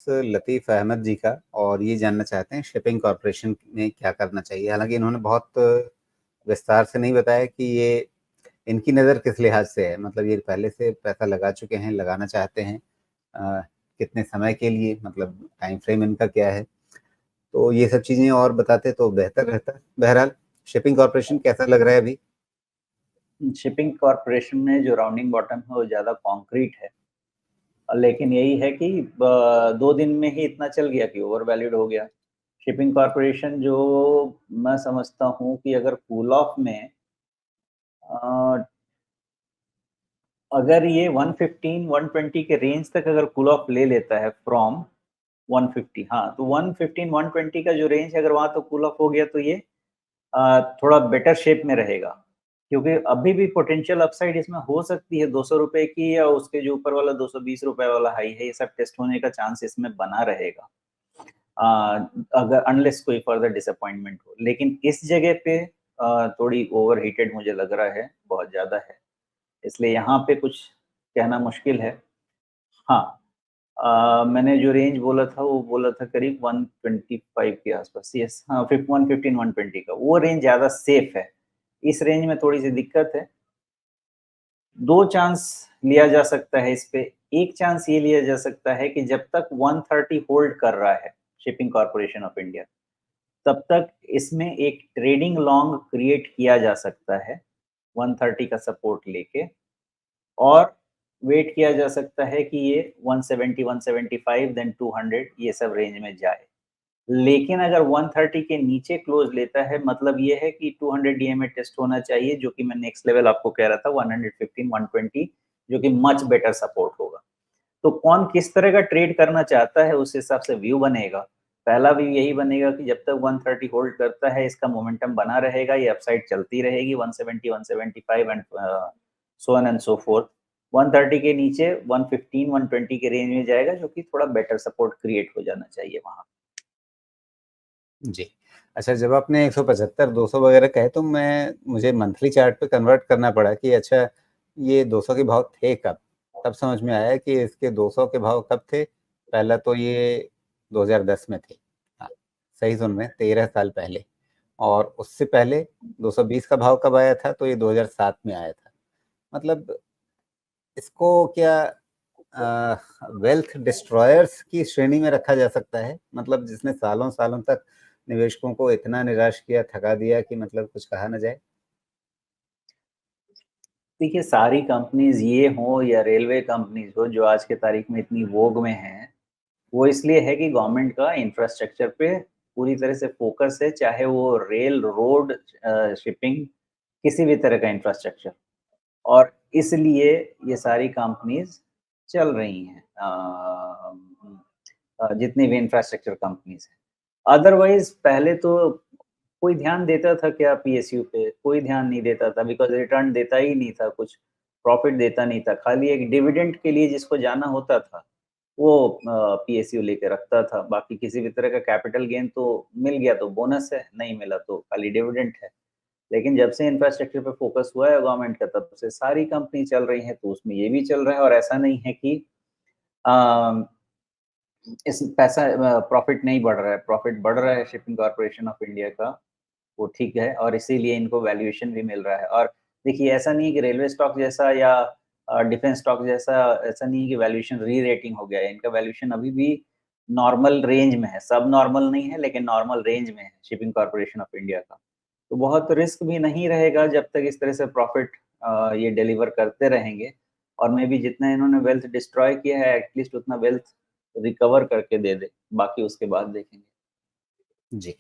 लतीफ़ अहमद जी का, और ये जानना चाहते हैं शिपिंग कॉर्पोरेशन में क्या करना चाहिए। हालाँकि इन्होंने बहुत विस्तार से नहीं बताया कि ये इनकी नज़र किस लिहाज से है, मतलब ये पहले से पैसा लगा चुके हैं, लगाना चाहते हैं, अ, कितने समय के लिए, मतलब टाइम फ्रेम इनका क्या है? तो ये सब चीज़ें और बताते तो बेहतर रहता। बहरहाल शिपिंग कॉर्पोरेशन कैसा लग रहा है अभी? शिपिंग कॉर्पोरेशन में जो राउंडिंग बॉटम है वो ज़्यादा कॉन्क्रीट है। लेकिन यही है कि 2 दिन में ही इतना चल गया कि ओवर वैल्यूड हो गया। शिपिंग कॉर्पोरेशन जो मैं समझता हूँ कि अगर कूल ऑफ में अ, अगर ये 115-120 के रेंज तक अगर कूल ऑफ ले लेता है फ्रॉम 150, हाँ, तो 115-120 का जो रेंज है अगर वहाँ तो कूल ऑफ हो गया तो ये थोड़ा बेटर शेप में रहेगा। क्योंकि अभी भी पोटेंशियल अपसाइड इसमें हो सकती है ₹200 की, या उसके जो ऊपर वाला ₹220 वाला हाई है, ये सब टेस्ट होने का चांस इसमें बना रहेगा। अगर अनलेस कोई फर्दर डिसअपॉइंटमेंट हो। लेकिन इस जगह पे थोड़ी ओवरहीटेड मुझे लग रहा है, बहुत ज़्यादा है। इसलिए यहाँ पे कुछ कहना मुश्किल है। हाँ, मैंने जो रेंज बोला था वो बोला था करीब 125 के आसपास। यस, हाँ, 115-120 का वो रेंज ज़्यादा सेफ है। इस रेंज में थोड़ी सी दिक्कत है। 2 चांस लिया जा सकता है इस पे। एक चांस ये लिया जा सकता है कि जब तक 130 होल्ड कर रहा है शिपिंग कॉर्पोरेशन ऑफ इंडिया, तब तक इसमें एक ट्रेडिंग लॉन्ग क्रिएट किया जा सकता है 130 का सपोर्ट लेके, और वेट किया जा सकता है कि ये 170, 175 देन 200 ये सब रेंज में जाए। लेकिन अगर 130 के नीचे क्लोज लेता है, मतलब ये है कि 200 डीएमए टेस्ट होना चाहिए, जो कि मैं नेक्स्ट लेवल आपको कह रहा था 115, 120, जो कि मच बेटर सपोर्ट होगा। तो कौन किस तरह का ट्रेड करना चाहता है उस हिसाब से व्यू बनेगा। पहला व्यू यही बनेगा कि जब तक 130 होल्ड करता है इसका मोमेंटम बना रहेगा, ये अपसाइड चलती रहेगी 170, 175 and so on and so fourth. 130 के नीचे 115, 120 के रेंज में जाएगा, जो कि थोड़ा बेटर सपोर्ट क्रिएट हो जाना चाहिए वहां। जी। अच्छा, जब आपने 175, 200 वगैरह कहे तो मुझे मंथली चार्ट पे कन्वर्ट करना पड़ा कि अच्छा ये 200 के भाव थे कब? तब समझ में आया कि इसके 200 के भाव कब थे। पहला तो ये 2010 में थे। हाँ, सही सुन रहे हैं, 13 साल पहले। और उससे पहले 220 का भाव कब आया था? तो ये 2007 में आया था। मतलब इसको क्या वेल्थ डिस्ट्रॉयर्स की श्रेणी में रखा जा सकता है? मतलब जिसने सालों सालों तक निवेशकों को इतना निराश किया, थका दिया कि मतलब कुछ कहा ना जाए। देखिए, सारी कंपनीज ये हो या रेलवे कंपनीज हो जो आज के तारीख में इतनी वोग में हैं, वो इसलिए है कि गवर्नमेंट का इंफ्रास्ट्रक्चर पे पूरी तरह से फोकस है, चाहे वो रेल, रोड, शिपिंग, किसी भी तरह का इंफ्रास्ट्रक्चर। और इसलिए ये सारी कंपनीज चल रही हैं, जितनी भी इंफ्रास्ट्रक्चर कंपनीज हैं। अदरवाइज पहले तो कोई ध्यान देता था क्या पीएसयू पे? कोई ध्यान नहीं देता था, बिकॉज रिटर्न देता ही नहीं था, कुछ प्रॉफिट देता नहीं था। खाली एक डिविडेंड के लिए जिसको जाना होता था वो पीएसयू लेके रखता था। बाकी किसी भी तरह का कैपिटल गेन तो मिल गया तो बोनस है, नहीं मिला तो खाली डिविडेंड है। लेकिन जब से इंफ्रास्ट्रक्चर पे फोकस हुआ है गवर्नमेंट का, तब से सारी कंपनी चल रही है, तो उसमें ये भी चल रहा है। और ऐसा नहीं है कि अ, इस पैसा प्रॉफिट नहीं बढ़ रहा है, प्रॉफिट बढ़ रहा है शिपिंग कॉर्पोरेशन ऑफ इंडिया का, वो ठीक है, और इसीलिए इनको वैल्यूएशन भी मिल रहा है। और देखिए, ऐसा नहीं है कि रेलवे स्टॉक जैसा या डिफेंस स्टॉक जैसा, ऐसा नहीं है कि वैल्यूएशन री रेटिंग हो गया है। इनका वैल्यूएशन अभी भी नॉर्मल रेंज में है, सब नॉर्मल नहीं है लेकिन नॉर्मल रेंज में है शिपिंग कॉर्पोरेशन ऑफ इंडिया का। तो बहुत रिस्क भी नहीं रहेगा जब तक इस तरह से प्रॉफिट ये डिलीवर करते रहेंगे। और मे बी जितना इन्होंने वेल्थ डिस्ट्रॉय किया है, एटलीस्ट उतना वेल्थ रिकवर करके दे दे, बाकी उसके बाद देखेंगे। जी।